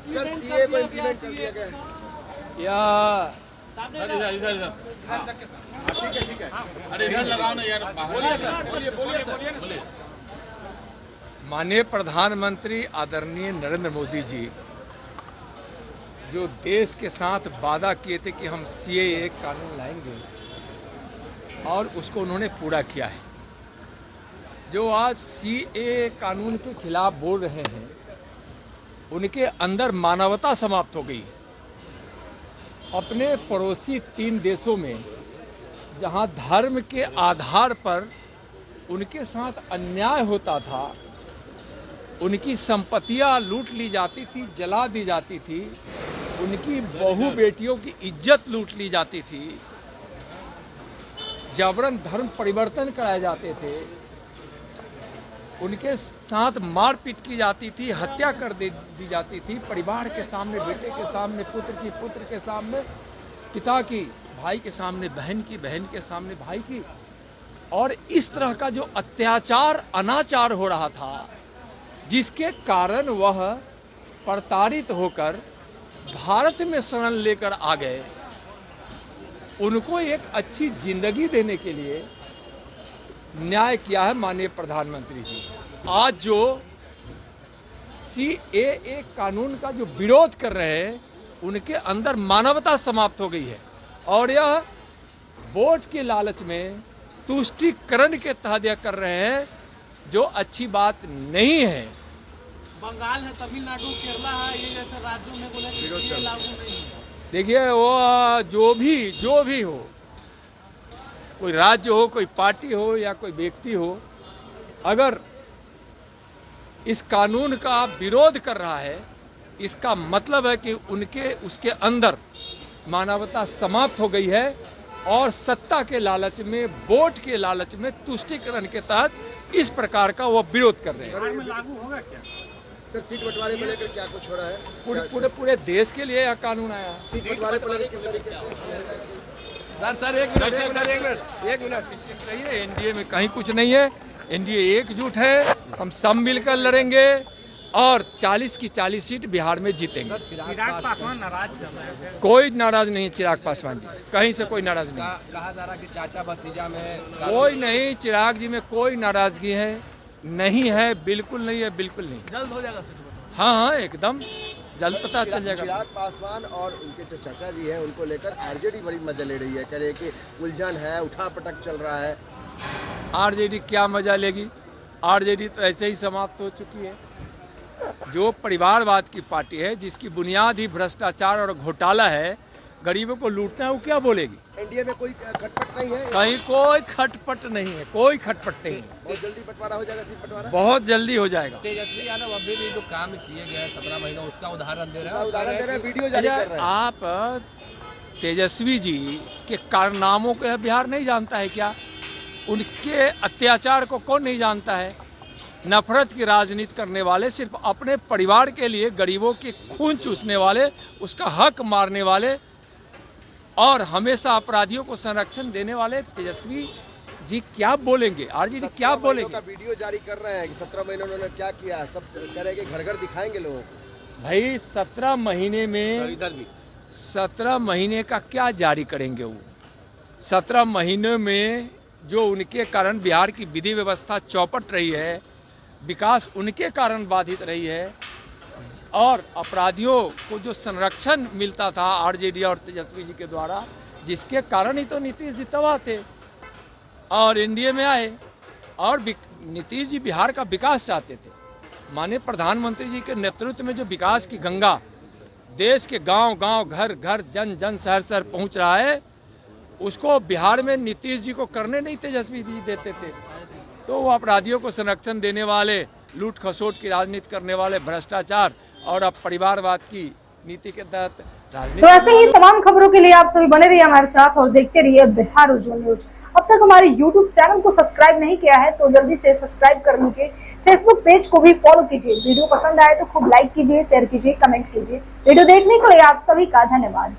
Sir CA को implement कर दिया गया या ठीक है अरे इधर लगाओ ना यार, बोलिए। माननीय प्रधानमंत्री आदरणीय नरेंद्र मोदी जी जो देश के साथ वादा किए थे कि हम सीएए कानून लाएंगे और उसको उन्होंने पूरा किया है। जो आज सीएए कानून के खिलाफ बोल रहे हैं उनके अंदर मानवता समाप्त हो गई। अपने पड़ोसी 3 देशों में जहां धर्म के आधार पर उनके साथ अन्याय होता था, उनकी संपत्तियां लूट ली जाती थी, जला दी जाती थी, उनकी बहू बेटियों की इज्जत लूट ली जाती थी, जबरन धर्म परिवर्तन कराए जाते थे, उनके साथ मारपीट की जाती थी, हत्या कर दी जाती थी, परिवार के सामने, बेटे के सामने, पुत्र के सामने, पिता की, भाई के सामने बहन की, बहन के सामने भाई की। और इस तरह का जो अत्याचार अनाचार हो रहा था, जिसके कारण वह प्रताड़ित होकर भारत में शरण लेकर आ गए, उनको एक अच्छी जिंदगी देने के लिए न्याय किया है माननीय प्रधानमंत्री जी। आज जो सीएए कानून का जो विरोध कर रहे हैं उनके अंदर मानवता समाप्त हो गई है और यह वोट के लालच में तुष्टीकरण के तहत यह कर रहे हैं, जो अच्छी बात नहीं है। बंगाल है, तमिलनाडु, केरला है, ये जैसे राज्यों में बोले कि ये लागू नहीं है। देखिए वो जो भी हो, कोई राज्य हो, कोई पार्टी हो या कोई व्यक्ति हो, अगर इस कानून का विरोध कर रहा है, इसका मतलब है कि उसके अंदर मानवता समाप्त हो गई है और सत्ता के लालच में, वोट के लालच में, तुष्टीकरण के तहत इस प्रकार का वो विरोध कर रहे हैं। लागू होगा क्या सर? सीट बंटवारे को लेकर क्या कुछ हो रहा है? पूरे देश के लिए यह कानून आया। सीट बंटवारे को लेकर किस तरीके से? सर एक मिनट रहिए। एनडीए में कहीं कुछ नहीं है। एनडीए एकजुट है, हम सब मिलकर लड़ेंगे और 40 की 40 सीट बिहार में जीतेंगे। चिराग पासवान नाराज चल रहे हैं? कोई नाराज नहीं है चिराग पासवान जी, कहीं से कोई नाराज नहीं। कहा जा रहा कि चाचा भतीजा में कोई नहीं, चिराग जी में कोई नाराजगी है नहीं है, बिल्कुल नहीं है, बिल्कुल नहीं। जल्द हो जाएगा सीट बंटवारा? हाँ, एकदम जल्द पता चल जाएगा। चिराग पासवान और उनके जो चाचा जी हैं उनको लेकर आरजेडी बड़ी मजा ले रही है, कह रहे हैं कि उलझन है, उठापटक चल रहा है। आरजेडी क्या मजा लेगी? आरजेडी तो ऐसे ही समाप्त हो चुकी है। जो परिवारवाद की पार्टी है, जिसकी बुनियाद ही भ्रष्टाचार और घोटाला है, गरीबों को लूटना है, वो क्या बोलेगी? एनडीए में कोई खटपट नहीं है? कहीं कोई खटपट नहीं है, कोई खटपट नहीं है। बहुत जल्दी बंटवारा हो जाएगा, सीट बंटवारा बहुत जल्दी हो जाएगा। तेजस्वी यादव अभी भी जो काम किए गए हैं 17 महीनों, उसका उदाहरण दे रहे हैं। उदाहरण दे रहे हैं, वीडियो जारी कर रहे हैं। आप तेजस्वी जी के कारनामों को बिहार नहीं जानता है क्या? उनके अत्याचार को कौन नहीं जानता है? नफरत की राजनीति करने वाले, सिर्फ अपने परिवार के लिए गरीबों के खून चूसने वाले, उसका हक मारने वाले और हमेशा अपराधियों को संरक्षण देने वाले तेजस्वी जी क्या बोलेंगे? आरजेडी क्या बोलेंगे? वीडियो जारी कर रहे हैं कि 17 महीने उन्होंने क्या किया, सब कह रहे हैं कि घर घर दिखाएंगे लोगों को। भाई 17 महीने में, इधर भी 17 महीने का क्या जारी करेंगे वो? 17 महीने में जो उनके कारण बिहार की विधि व्यवस्था चौपट रही है, विकास उनके कारण बाधित रही है और अपराधियों को जो संरक्षण मिलता था आरजेडी और तेजस्वी जी के द्वारा, जिसके कारण ही तो नीतीश जी तबाह थे और एनडीए में आए। और नीतीश जी बिहार का विकास चाहते थे। माननीय प्रधानमंत्री जी के नेतृत्व में जो विकास की गंगा देश के गांव गांव, घर घर, जन जन, शहर शहर पहुंच रहा है, उसको बिहार में नीतीश जी को करने नहीं तेजस्वी जी देते थे। तो वो अपराधियों को संरक्षण देने वाले, लूट खसोट की राजनीति करने वाले, भ्रष्टाचार और अब परिवारवाद की नीति के तहत राजनीति। तो ऐसे ही तमाम खबरों के लिए आप सभी बने रहिए हमारे साथ और देखते रहिए बिहार उज्जवल न्यूज। अब तक हमारे YouTube चैनल को सब्सक्राइब नहीं किया है तो जल्दी से सब्सक्राइब कर लीजिए। Facebook पेज को भी फॉलो कीजिए। वीडियो पसंद आए तो खूब लाइक कीजिए, शेयर कीजिए, कमेंट कीजिए। वीडियो देखने के लिए आप सभी का धन्यवाद।